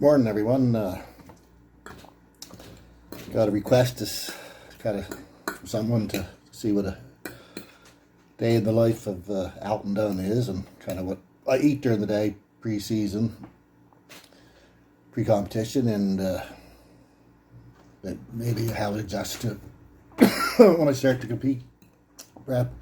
Morning, everyone. Got a request from someone to see what a day in the life of Alton Dunn is, and kind of what I eat during the day, pre-season, pre-competition, and maybe how to adjust to when I start to compete. Prep.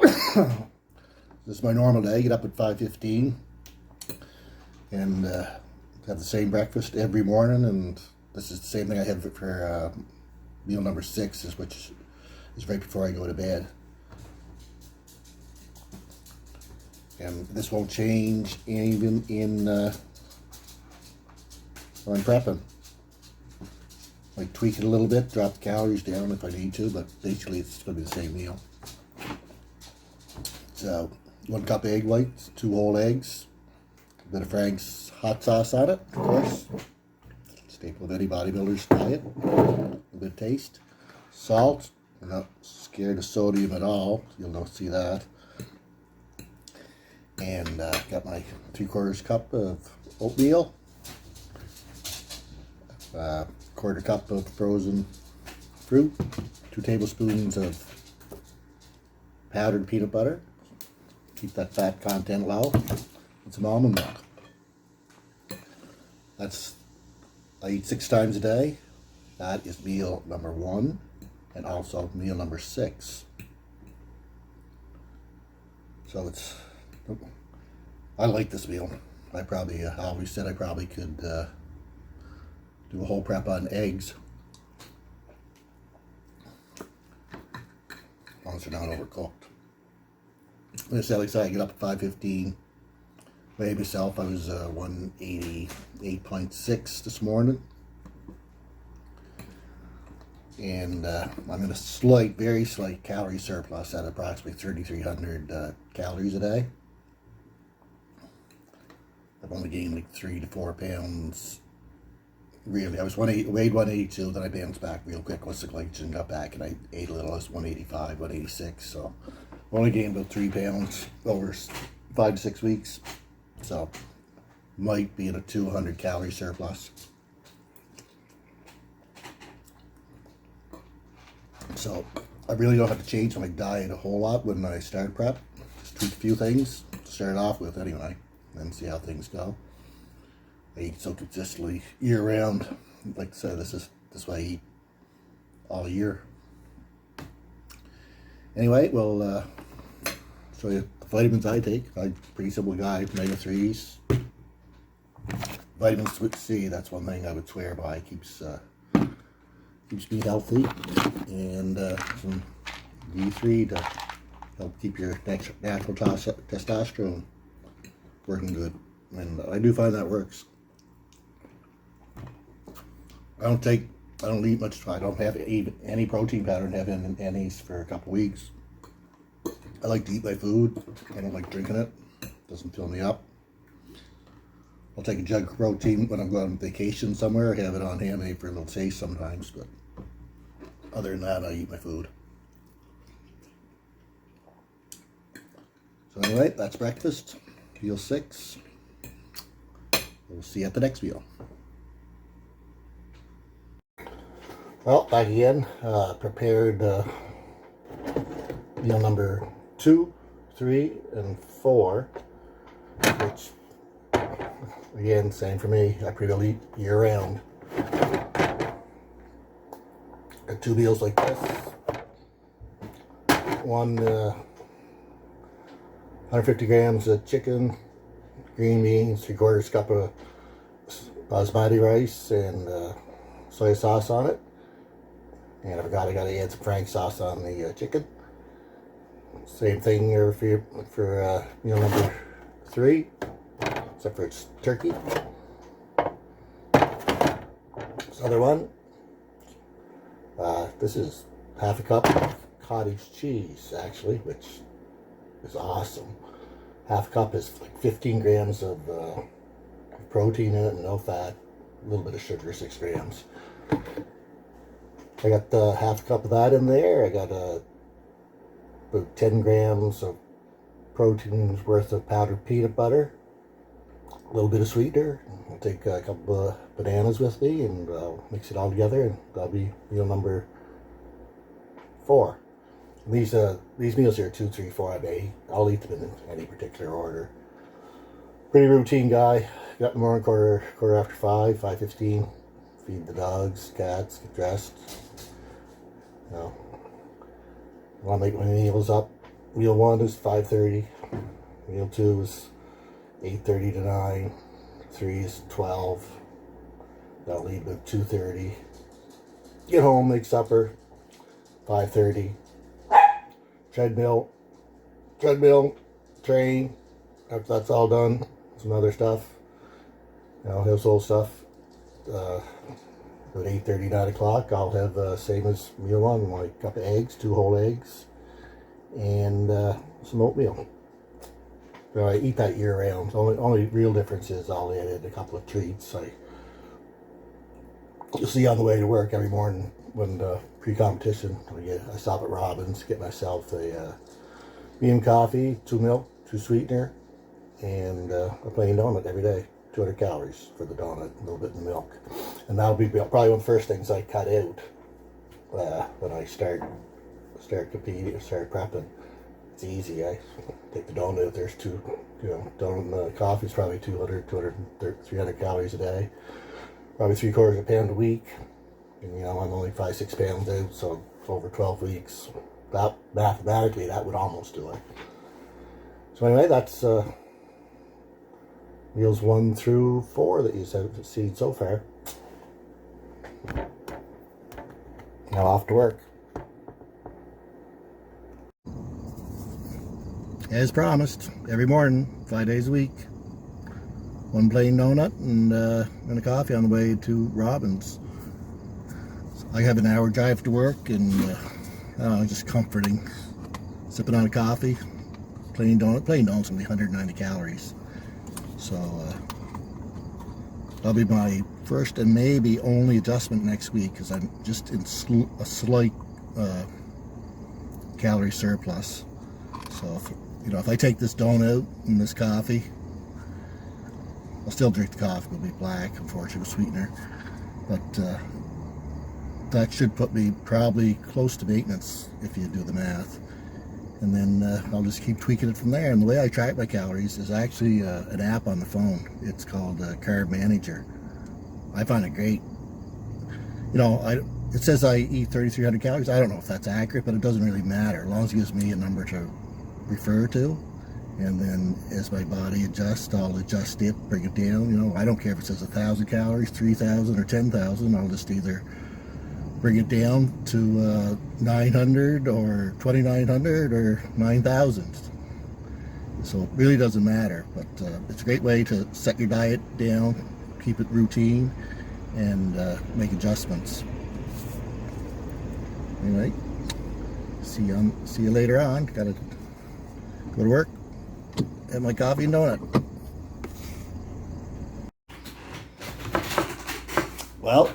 This is my normal day. Get up at 5:15 and have the same breakfast every morning, and this is the same thing I have for meal number 6, which is right before I go to bed. And this won't change even when I'm prepping. Like tweak it a little bit, drop the calories down if I need to, but basically it's going to be the same meal. So 1 cup egg whites, 2 whole eggs, a bit of Frank's hot sauce on it, of course. Staple of any bodybuilder's diet. A bit of taste. Salt. I'm not scared of sodium at all. You'll not see that. And got my 3/4 cup of oatmeal. 1/4 cup of frozen fruit. 2 tablespoons of powdered peanut butter. Keep that fat content low. And some almond milk. I eat 6 times a day. That is meal number 1 and also meal number 6. So I like this meal. I always said I probably could do a whole prep on eggs. As long as they're not overcooked. Like I said, I get up at 5:15. Weighed myself. I was 188.6 this morning. And I'm in a very slight calorie surplus at approximately 3,300 calories a day. I've only gained like 3 to 4 pounds. Really, I was weighed 182, then I bounced back real quick once the glycogen got back, and I ate a little. I was 185, 186, so only gained about 3 pounds over 5 to 6 weeks. So might be in a 200 calorie surplus. So I really don't have to change my diet a whole lot when I start prep. Just tweak a few things to start off with anyway, and then see how things go. I eat so consistently year round. Like I said, this is what I eat all year. Anyway, we'll show you the vitamins I take. I'm a pretty simple guy. Omega-3s. Vitamin C, that's one thing I would swear by. Keeps me healthy. And some D3 to help keep your natural testosterone working good. And I do find that works. I don't eat much. I don't have any protein powder and have any for a couple weeks. I like to eat my food. I don't like drinking it. Doesn't fill me up. I'll take a jug of protein when I'm going on vacation somewhere. I have it on hand for a little taste sometimes, but other than that, I eat my food. So anyway, that's breakfast. Meal 6. We'll see you at the next meal. Well, back again. Prepared meal number 2, 3, and 4, which again, same for me. I pretty well eat year round. Got 2 meals like this. One 150 grams of chicken, green beans, 3/4 cup of basmati rice, and soy sauce on it. And I forgot I got to add some Frank's sauce on the chicken. Same thing here for meal number 3, except for it's turkey. This other one, this is 1/2 cup of cottage cheese, actually, which is awesome. 1/2 cup is like 15 grams of protein in it, and no fat, a little bit of sugar, 6 grams. I got 1/2 cup of that in there. I got about 10 grams of protein's worth of powdered peanut butter, a little bit of sweetener, I'll take a couple of bananas with me, and I'll mix it all together, and that'll be meal number 4. And these meals here, 2, 3, 4, I'll eat them in any particular order. Pretty routine guy. Got in the morning, quarter after 5, 5:15. Feed the dogs, cats, get dressed. You know, want to make my meals up. Meal 1 is 5:30. Meal 2 is 8:30 to 9. 3 is 12. That'll leave at 2:30. Get home, make supper. 5:30. Treadmill, train. After that's all done, some other stuff, you know, household stuff. At 8:30, 9 o'clock, I'll have same as meal 1, my cup of eggs, 2 whole eggs, and some oatmeal. So I eat that year round. Only real difference is I'll add in a couple of treats. You'll see on the way to work every morning when pre-competition, I stop at Robin's, get myself a medium coffee, 2 milk, 2 sweetener, and a plain donut every day. 200 calories for the donut, a little bit in the milk. And that'll be probably one of the first things I cut out when I start competing, start prepping. It's easy. I take the donut out. There's donut coffee is probably 200, 300 calories a day. Probably 3/4 pound a week. And I'm only 5, 6 pounds out, so over 12 weeks. That mathematically, that would almost do it. So anyway, that's meals 1 through 4 that you've seen so far. Now off to work. As promised, every morning, 5 days a week. 1 plain donut and a coffee on the way to Robin's. So I have an hour drive to work, and just comforting. Sipping on a coffee, plain donut. Plain donut's gonna be 190 calories. So that'll be my first and maybe only adjustment next week, because I'm just in a slight calorie surplus. So if I take this donut and this coffee, I'll still drink the coffee. It'll be black, unfortunately, with sweetener. But that should put me probably close to maintenance if you do the math. And then I'll just keep tweaking it from there. And the way I track my calories is actually an app on the phone. It's called Carb Manager. I find it great. It says I eat 3,300 calories. I don't know if that's accurate, but it doesn't really matter. As long as it gives me a number to refer to. And then as my body adjusts, I'll adjust it, bring it down. I don't care if it says 1,000 calories, 3,000, or 10,000. I'll just either bring it down to 900 or 2,900 or 9,000. So it really doesn't matter, but it's a great way to set your diet down, keep it routine, and make adjustments. Anyway, see you later on. Gotta go to work, have my coffee and donut. Well,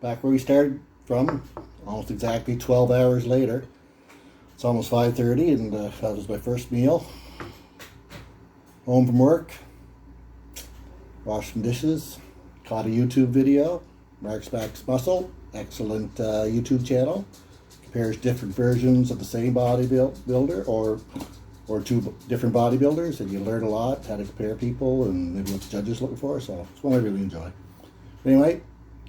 back where we started from, almost exactly 12 hours later. It's almost 5:30, and that was my first meal. Home from work, washed some dishes, caught a YouTube video. Mark's Max Muscle, excellent YouTube channel. Compares different versions of the same bodybuilder or 2 different bodybuilders, and you learn a lot how to compare people and maybe what the judges are looking for. So it's one I really enjoy. Anyway,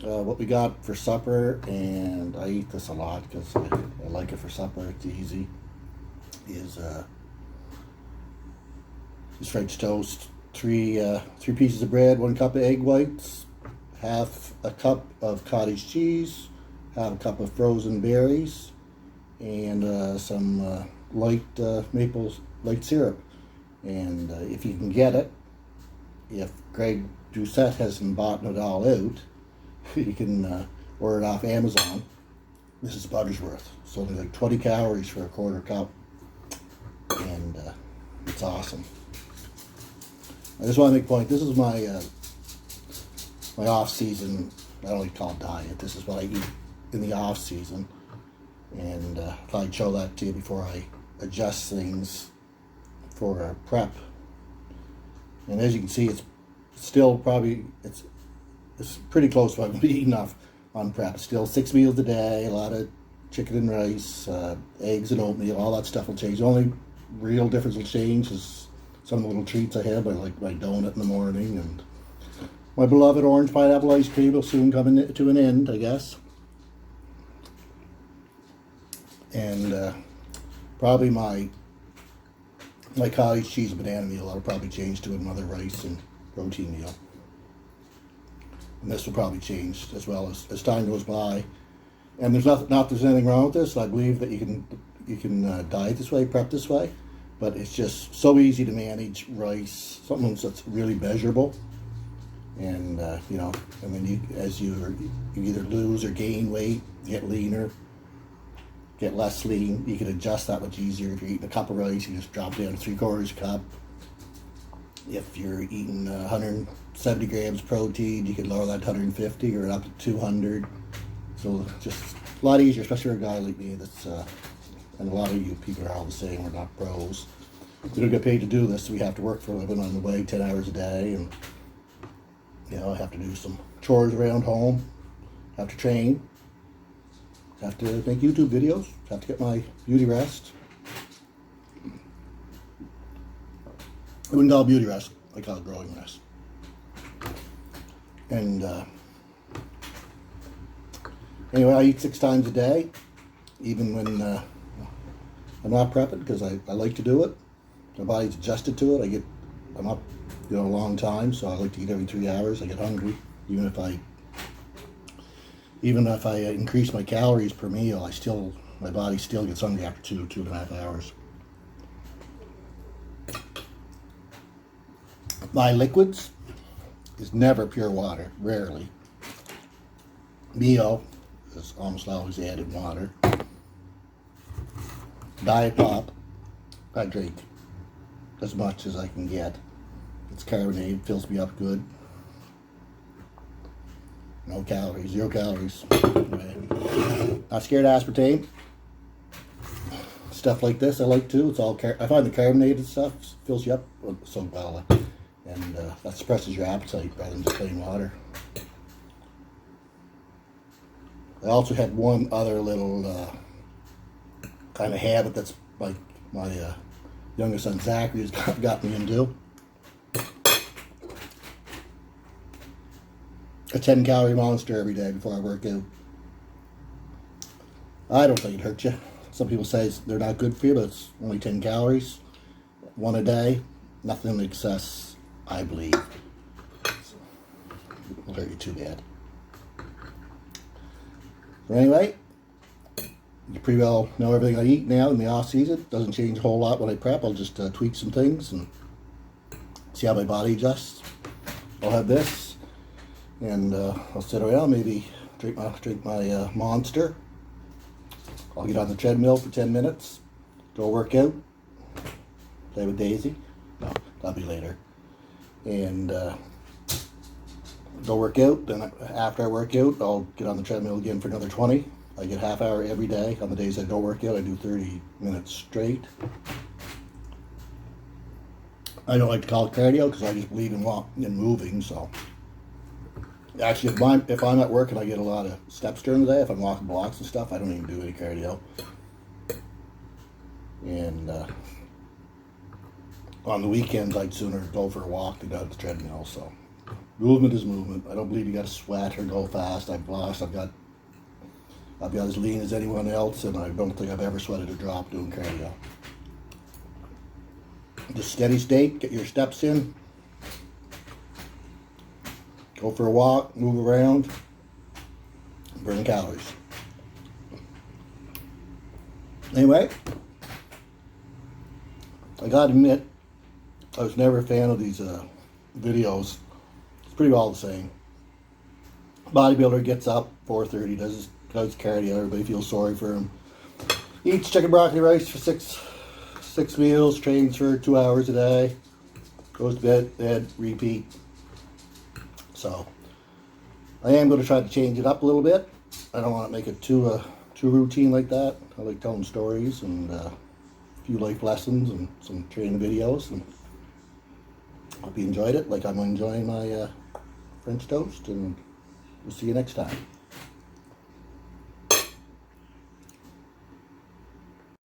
what we got for supper, and I eat this a lot because I like it for supper. It's easy. Is French toast, 3 pieces of bread, 1 cup of egg whites, half a cup of cottage cheese, half a cup of frozen berries, and some light syrup. And if you can get it, if Greg Doucette hasn't bought it all out, you can order it off Amazon. This is Buttersworth. It's only like 20 calories for a 1/4 cup, and it's awesome. I just want to make a point. This is my my off season. I don't even call it diet. This is what I eat in the off season, and I thought I'd show that to you before I adjust things for prep. And as you can see, it's still probably, it's pretty close to what I've been eating off on prep. Still 6 meals a day, a lot of chicken and rice, eggs and oatmeal, all that stuff will change. The only real difference will change is some of the little treats I have. I like my donut in the morning, and my beloved orange pineapple ice cream will soon come to an end, I guess. And probably my cottage cheese and banana meal, I'll probably change to another rice and protein meal. And this will probably change as well as time goes by. And there's not there's anything wrong with this. I believe that you can diet this way, prep this way, but it's just so easy to manage rice, something that's really measurable. And you know, I mean, you either lose or gain weight, get leaner, get less lean. You can adjust that much easier. If you're eating a cup of rice, you just drop down to 3/4 cup. If you're eating 170 grams protein, you can lower that to 150 or up to 200. So just a lot easier, especially for a guy like me. That's and a lot of you people are all the same. We're not pros. We don't get paid to do this, so we have to work for a living on the way, 10 hours a day, and you know, I have to do some chores around home. Have to train. Have to make YouTube videos. Have to get my beauty rest. I wouldn't call it beauty rest. I call it growing rest. And anyway, I eat 6 times a day, even when I'm not prepping, because I like to do it. My body's adjusted to it. I'm up, you know, a long time, so I like to eat every 3 hours. I get hungry, even if I increase my calories per meal. My body still gets hungry after 2.5 hours. My liquids is never pure water, rarely. Mio is almost always added water. Diet Pop, I drink as much as I can get. It's carbonated, fills me up good. No calories, 0 calories. Not scared of aspartame. Stuff like this I like too. It's all I find the carbonated stuff fills you up so well, and that suppresses your appetite rather than just plain water. I also had one other little kind of habit that's like my youngest son Zachary has got me into. A 10-calorie monster every day before I work out. I don't think it hurts you. Some people say they're not good for you, but it's only 10 calories. One a day. Nothing in excess, I believe. So, it won't hurt you too bad. So anyway, you pretty well know everything I eat now in the off season. Doesn't change a whole lot when I prep. I'll just tweak some things and see how my body adjusts. I'll have this, and I'll sit around, maybe drink my Monster. I'll get on the treadmill for 10 minutes, go work out, play with Daisy. No, that'll be later. And go work out. Then after I work out, I'll get on the treadmill again for another 20. I get half hour every day. On the days I don't work out, I do 30 minutes straight. I don't like to call it cardio because I just believe in walking and moving. So actually, if I'm at work and I get a lot of steps during the day, if I'm walking blocks and stuff, I don't even do any cardio. And on the weekends, I'd sooner go for a walk than go to the treadmill. So movement is movement. I don't believe you got to sweat or go fast. I've got as lean as anyone else, and I don't think I've ever sweated a drop doing cardio. Just steady state, get your steps in. Go for a walk, move around, burn calories. Anyway, I gotta admit, I was never a fan of these videos. It's pretty all the same. Bodybuilder gets up 4:30, does cardio. Everybody feels sorry for him. Eats chicken broccoli rice for six meals. Trains for 2 hours a day. Goes to bed, repeat. So I am going to try to change it up a little bit. I don't want to make it too routine like that. I like telling stories and a few life lessons and some training videos. And Hope you enjoyed it like I'm enjoying my French toast, and we'll see you next time.